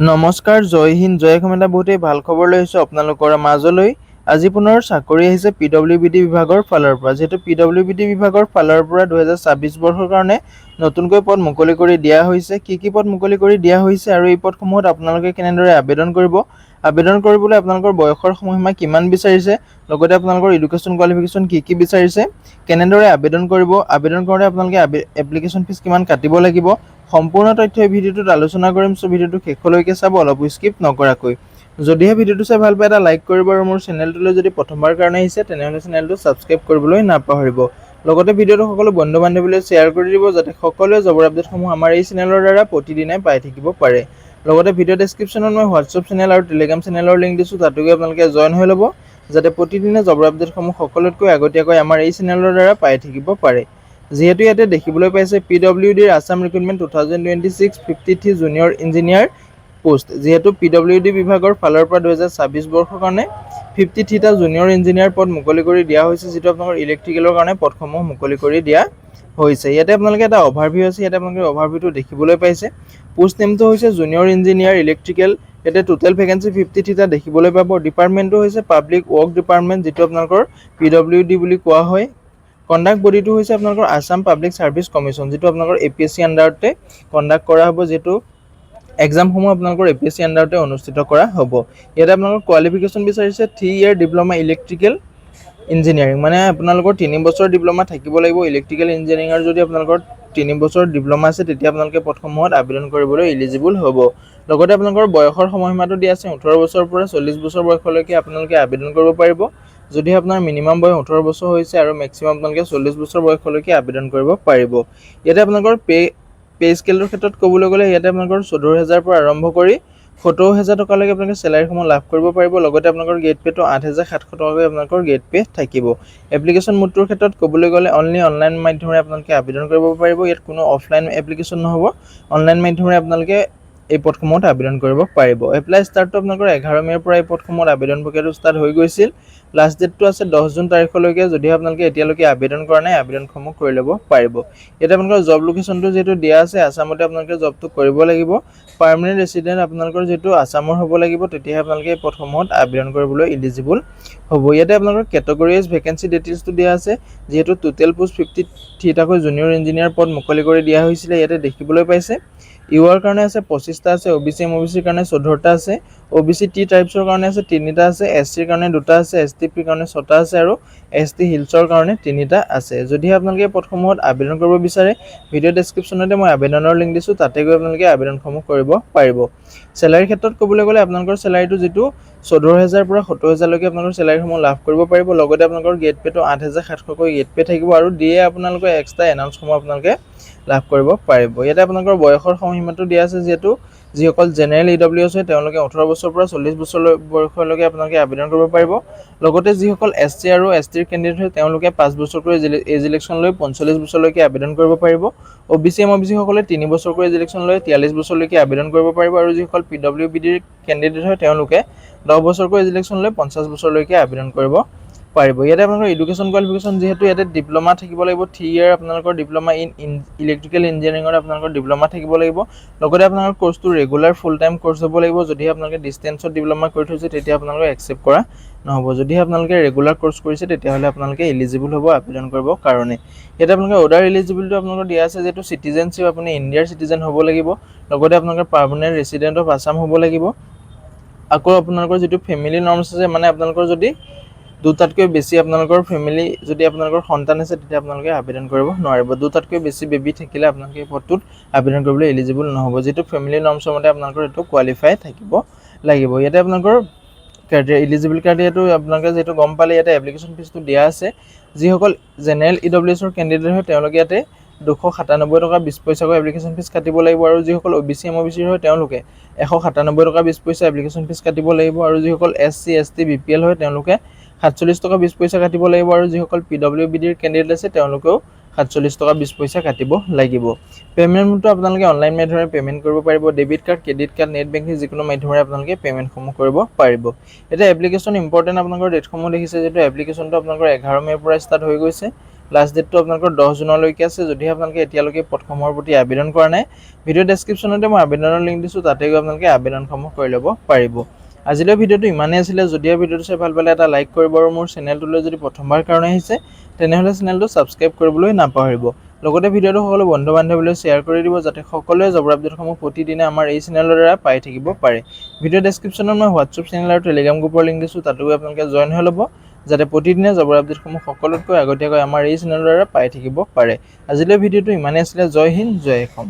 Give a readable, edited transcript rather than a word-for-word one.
নমস্কাৰ, জয় হিন্দ, জয় অসম। এটা বহুতেই ভাল খবৰ লৈ আহিছোঁ আপোনালোকৰ মাজলৈ। আজি পুনৰ চাকৰি আহিছে PWBD বিভাগৰ ফালৰ পৰা। যিহেতু PWBD বিভাগৰ ফালৰ পৰা 2026 বৰ্ষৰ কাৰণে নতুনকৈ পদ মুকলি কৰি দিয়া হৈছে। কি পদ মুকলি কৰি দিয়া হৈছে আৰু এই পদসমূহত আপোনালোকে কেনেদৰে আবেদন কৰিব, আবেদন কৰিবলৈ আপোনালোকৰ বয়সৰ সময়সীমা কিমান বিচাৰিছে, লগতে আপোনালোকৰ এডুকেশ্যন কোৱালিফিকেশ্যন কি বিচাৰিছে, কেনেদৰে আবেদন কৰিব, আবেদন কৰোঁতে আপোনালোকে এপ্লিকেশ্যন ফিজ কিমান কাটিব লাগিব, সম্পূৰ্ণ তথ্য এই ভিডিঅ'টোত আলোচনা কৰিম। সো ভিডিঅ'টো শেষলৈকে চাব, অলপ স্কিপ নকৰাকৈ। যদিহে ভিডিঅ'টো চাই ভাল পায় এটা লাইক কৰিব আৰু মোৰ চেনেলটোলৈ যদি প্ৰথমবাৰ কাৰণে আহিছে তেনেহ'লে চেনেলটো ছাবস্ক্ৰাইব কৰিবলৈ নাপাহৰিব। লগতে ভিডিঅ'টো সকলো বন্ধু বান্ধৱীলৈ শ্বেয়াৰ কৰি দিব যাতে সকলোৱে জবৰ আপডেটসমূহ আমাৰ এই চেনেলৰ দ্বাৰা প্ৰতিদিনে পাই থাকিব পাৰে। লগতে ভিডিঅ' ডেছক্ৰিপশ্যনত মই হোৱাটছআপ চেনেল আৰু টেলিগ্ৰাম চেনেলৰ লিংক দিছোঁ, তাতো গৈ আপোনালোকে জইন হৈ ল'ব যাতে প্ৰতিদিনে জবৰ আপডেটসমূহ সকলোতকৈ আগতীয়াকৈ আমাৰ এই চেনেলৰ দ্বাৰা পাই থাকিব পাৰে। যিহেতু ইয়াতে দেখিবলৈ পাইছে PWDৰ Assam recruitment 2026 53 junior engineer post. যিহেতু PWD বিভাগৰ ফালৰ পৰা 2026 বৰ্ষৰ কাৰণে 53টা জুনিয়ৰ ইঞ্জিনিয়াৰ পদ মুকলি কৰি দিয়া হৈছে, যিটো আপোনালোকৰ ইলেক্ট্ৰিকেলৰ কাৰণে পদসমূহ মুকলি কৰি দিয়া হৈছে। ইয়াতে আপোনালোকে এটা অভাৰভিউ আছে, ইয়াতে আপোনালোকে অভাৰভিউটো দেখিবলৈ পাইছে। পোষ্ট নেমটো হৈছে জুনিয়ৰ ইঞ্জিনিয়াৰ ইলেক্ট্ৰিকেল। ইয়াতে টোটেল ভেকেঞ্চি 53টা দেখিবলৈ পাব। ডিপাৰ্টমেণ্টটো হৈছে পাব্লিক ৱৰ্ক ডিপাৰ্টমেণ্ট, যিটো আপোনালোকৰ PWD বুলি কোৱা হয়। কণ্ডাক্ট বডিটো হৈছে আপোনালোকৰ আছাম পাব্লিক ছাৰ্ভিচ কমিশ্যন, যিটো আপোনালোকৰ APSC আণ্ডাৰতে কণ্ডাক্ট কৰা হ'ব, যিহেতু এক্সামসমূহ আপোনালোকৰ APSC আণ্ডাৰতে অনুষ্ঠিত কৰা হ'ব। ইয়াতে আপোনালোকৰ কোৱালিফিকেশ্যন বিচাৰিছে 3 year ডিপ্ল'মা ইলেক্ট্ৰিকেল ইঞ্জিনিয়াৰিং, মানে আপোনালোকৰ 3 বছৰ ডিপ্ল'মা থাকিব লাগিব। ইলেক্ট্ৰিকেল ইঞ্জিনিয়াৰিঙৰ যদি আপোনালোকৰ 3 বছৰ ডিপ্ল'মা আছে তেতিয়া আপোনালোকে পদসমূহত আবেদন কৰিবলৈ এলিজিবল হ'ব। লগতে আপোনালোকৰ বয়সৰ সময়সীমাটো দিয়া আছে 18 বছৰৰ পৰা 40 বছৰ বয়সলৈকে আপোনালোকে আবেদন কৰিব পাৰিব। যদি আপোনাৰ মিনিমাম বয়স 18 বছৰ হৈছে আৰু মেক্সিমাম আপোনালোকে 40 বছৰ বয়সলৈকে আবেদন কৰিব পাৰিব। ইয়াতে আপোনালোকৰ পে স্কেলৰ ক্ষেত্ৰত ক'বলৈ গ'লে ইয়াতে আপোনালোকৰ 14,000 পৰা আৰম্ভ কৰি 70,000 টকালৈকে আপোনালোকে চেলাৰীসমূহ লাভ কৰিব পাৰিব। লগতে আপোনালোকৰ গেট পেটো 8,700 টকাকৈ আপোনালোকৰ গেট পে থাকিব। এপ্লিকেশ্যন মোডটোৰ ক্ষেত্ৰত ক'বলৈ গ'লে অনলি অনলাইন মাধ্যমেৰে আপোনালোকে আবেদন কৰিব পাৰিব। ইয়াত কোনো অফলাইন এপ্লিকেশ্যন নহ'ব, অনলাইন মাধ্যমেৰে আপোনালোকে এই পদসমূহত আবেদন কৰিব পাৰিব। এপ্লাই ষ্টাৰ্টটো আপোনালোকৰ 11 মে'ৰ পৰা এই পদসমূহত আবেদন প্ৰক্ৰিয়াটো ষ্টাৰ্ট হৈ গৈছিল। লাষ্ট ডেটটো আছে 10 জুন তাৰিখলৈকে। যদিহে আপোনালোকে এতিয়ালৈকে আবেদন কৰা নাই, আবেদনসমূহ কৰি ল'ব পাৰিব। ইয়াতে আপোনালোকৰ জব লোকেশ্যনটো যিহেতু দিয়া আছে, আছামতে আপোনালোকে জবটো কৰিব লাগিব। পাৰ্মানেণ্ট ৰেচিডেণ্ট আপোনালোকৰ যিহেতু আছামৰ হ'ব লাগিব, তেতিয়াহে আপোনালোকে এই পদসমূহত আবেদন কৰিবলৈ এলিজিবল হ'ব। ইয়াতে আপোনালোকৰ কেটেগৰীজ ভেকেঞ্চি ডিটেইলছটো দিয়া আছে। যিহেতু টোটেল পোষ্ট 53টাকৈ জুনিয়ৰ ইঞ্জিনিয়াৰ পদ মুকলি কৰি দিয়া হৈছিলে, ইয়াতে দেখিবলৈ পাইছে। ইউআৰ কাৰণে আছে 25টা আছে, OBC MOBCৰ কাৰণে 14টা আছে, OBC T টাইপছৰ কাৰণে আছে 3টা আছে, SCৰ কাৰণে 2টা আছে, STPৰ কাৰণে 6টা আছে আৰু ST হিলছৰ কাৰণে 3টা আছে। যদিহে আপোনালোকে পদসমূহত আবেদন কৰিব বিচাৰে, ভিডিঅ' ডেছক্ৰিপশ্যনতে মই আবেদনৰ লিংক দিছোঁ, তাতে গৈ আপোনালোকে আবেদনসমূহ কৰিব পাৰিব। চেলাৰীৰ ক্ষেত্ৰত ক'বলৈ গ'লে আপোনালোকৰ চেলাৰীটো যিটো 14,000 পৰা 70,000লৈকে আপোনালোকৰ চেলাৰীসমূহ লাভ কৰিব পাৰিব। লগতে আপোনালোকৰ গেট পেটো 8,700কৈ গেট পে থাকিব আৰু দিয়ে আপোনালোকৰ এক্সট্ৰা এনাউন্সসমূহ আপোনালোকে লাভ কৰিব পাৰিব। ইয়াতে আপোনালোকৰ বয়সৰ সময়সীমাটো দিয়া আছে। যিহেতু যিসকল জেনেৰেল EWS হয় তেওঁলোকে 18 বছৰৰ পৰা 40 বছৰ বয়সলৈকে আপোনালোকে আবেদন কৰিব পাৰিব। লগতে যিসকল SC আৰু STৰ কেণ্ডিডেট হয় তেওঁলোকে 5 বছৰকৈ এজ ইলেকশ্যন লৈ 45 বছৰলৈকে আবেদন কৰিব পাৰিব। OBC MOBC সকলে 3 বছৰকৈ এজ ইলেকশ্যন লৈ 43 বছৰলৈকে আবেদন কৰিব পাৰিব। আৰু যিসকল PWBDৰ কেণ্ডিডেট হয় তেওঁলোকে 10 বছৰকৈ এজ ইলেকশ্যন লৈ 50 বছৰলৈকে আবেদন কৰিব পাৰিব। ইয়াতে আপোনালোকৰ এডুকেশ্যন কোৱালিফিকেশ্যন যিহেতু ইয়াতে ডিপ্ল'মা থাকিব লাগিব, 3 year আপোনালোকৰ ডিপ্ল'মা ইন ইলেক্ট্ৰিকেল ইঞ্জিনিয়াৰিঙত আপোনালোকৰ ডিপ্ল'মা থাকিব লাগিব। লগতে আপোনালোকৰ কোৰ্চটো ৰেগুলাৰ ফুল টাইম কোৰ্চ হ'ব লাগিব। যদিহে আপোনালোকে ডিষ্টেঞ্চত ডিপ্ল'মা কৰি থৈছে তেতিয়া আপোনালোকে একচেপ্ট কৰা নহ'ব। যদিহে আপোনালোকে ৰেগুলাৰ কোৰ্চ কৰিছে তেতিয়াহ'লে আপোনালোকে এলিজিবল হ'ব আবেদন কৰিবৰ কাৰণে। ইয়াতে আপোনালোকে অৰ্ডাৰ এলিজিবিলিটি আপোনালোকৰ দিয়া আছে, যিহেতু চিটিজেনশ্বিপ আপুনি ইণ্ডিয়াৰ চিটিজেন হ'ব লাগিব। লগতে আপোনালোকৰ পাৰ্মানেণ্ট ৰেচিডেণ্ট অফ আছাম হ'ব লাগিব। আকৌ আপোনালোকৰ যিটো ফেমিলি নৰ্মছ আছে, মানে আপোনালোকৰ যদি দুটাতকৈ বেছি আপোনালোকৰ ফেমিলি যদি আপোনালোকৰ সন্তান আছে তেতিয়া আপোনালোকে আবেদন কৰিব নোৱাৰিব। দুটাতকৈ বেছি বেবী থাকিলে আপোনালোকে এই পদটোত আবেদন কৰিবলৈ এলিজিবল নহ'ব। যিটো ফেমিলি নৰ্মছৰ মতে আপোনালোকৰ এইটো কোৱালিফাই থাকিব লাগিব। ইয়াতে আপোনালোকৰ ক্ৰাইটেৰিয়া এলিজিবল ক্ৰাইটেৰিয়াটো আপোনালোকে যিহেতু গম পালে, ইয়াতে এপ্লিকেশ্যন ফিজটো দিয়া আছে। যিসকল জেনেৰেল EWSৰ কেণ্ডিডেট হয় তেওঁলোকে ইয়াতে 297 টকা 20 পইচাকৈ এপ্লিকেশ্যন ফিজ কাটিব লাগিব। আৰু যিসকল OBC MOBCৰ হয় তেওঁলোকে 197 টকা 20 পইচা এপ্লিকেশ্যন ফিজ কাটিব লাগিব। আৰু যিসকল SC ST BPL হয় তেওঁলোকে 47 টকা 20 পইচা কাটিব লাগিব। আৰু যিসকল PWBDৰ কেণ্ডিডেট আছে তেওঁলোকেও 47 টকা 20 পইচা কাটিব লাগিব। পেমেণ্টটো আপোনালোকে অনলাইন মাধ্যমেৰে পেমেণ্ট কৰিব পাৰিব। Debit card, credit card, net banking যিকোনো মাধ্যমেৰে আপোনালোকে পেমেণ্টসমূহ কৰিব পাৰিব। এতিয়া এপ্লিকেশ্যন ইম্পৰ্টেণ্ট আপোনালোকৰ ডেটসমূহ দেখিছে, যিহেতু এপ্লিকেশ্যনটো আপোনালোকৰ 11 মে'ৰ পৰা ষ্টাৰ্ট হৈ গৈছে। লাষ্ট ডেটটো আপোনালোকৰ 10 জুনলৈকে আছে। যদিহে আপোনালোকে এতিয়ালৈকে পদসমূহৰ প্ৰতি আবেদন কৰা নাই, ভিডিঅ' ডেছক্ৰিপশ্যনতে মই আবেদনৰ লিংক দিছোঁ, তাতে গৈ আপোনালোকে আবেদনসমূহ কৰি ল'ব পাৰিব। আজিলৈ ভিডিঅ'টো ইমানেই আছিলে। যদিহে ভিডিঅ'টো চাই ভাল পালে এটা লাইক কৰিব আৰু মোৰ চেনেলটোলৈ যদি প্ৰথমবাৰ কাৰণে আহিছে তেনেহ'লে চেনেলটো ছাবস্ক্ৰাইব কৰিবলৈ নাপাহৰিব। লগতে ভিডিঅ'টো সকলো বন্ধু বান্ধৱীলৈ শ্বেয়াৰ কৰি দিব, যাতে সকলোৱে জবৰ আপডেটসমূহ প্ৰতিদিনে আমাৰ এই চেনেলৰ দ্বাৰা পাই থাকিব পাৰে। ভিডিঅ' ডেছক্ৰিপশ্যনত মই হোৱাটছআপ চেনেল আৰু টেলিগ্ৰাম গ্ৰুপৰ লিংক দিছোঁ, তাতো গৈ আপোনালোকে জইন হৈ ল'ব, যাতে প্ৰতিদিনে জবৰ আপডেটসমূহ সকলোতকৈ আগতীয়াকৈ আমাৰ এই চেনেলৰ দ্বাৰা পাই থাকিব পাৰে। আজিলৈ ভিডিঅ'টো ইমানেই আছিলে। জয় হিন্দ, জয় অসম।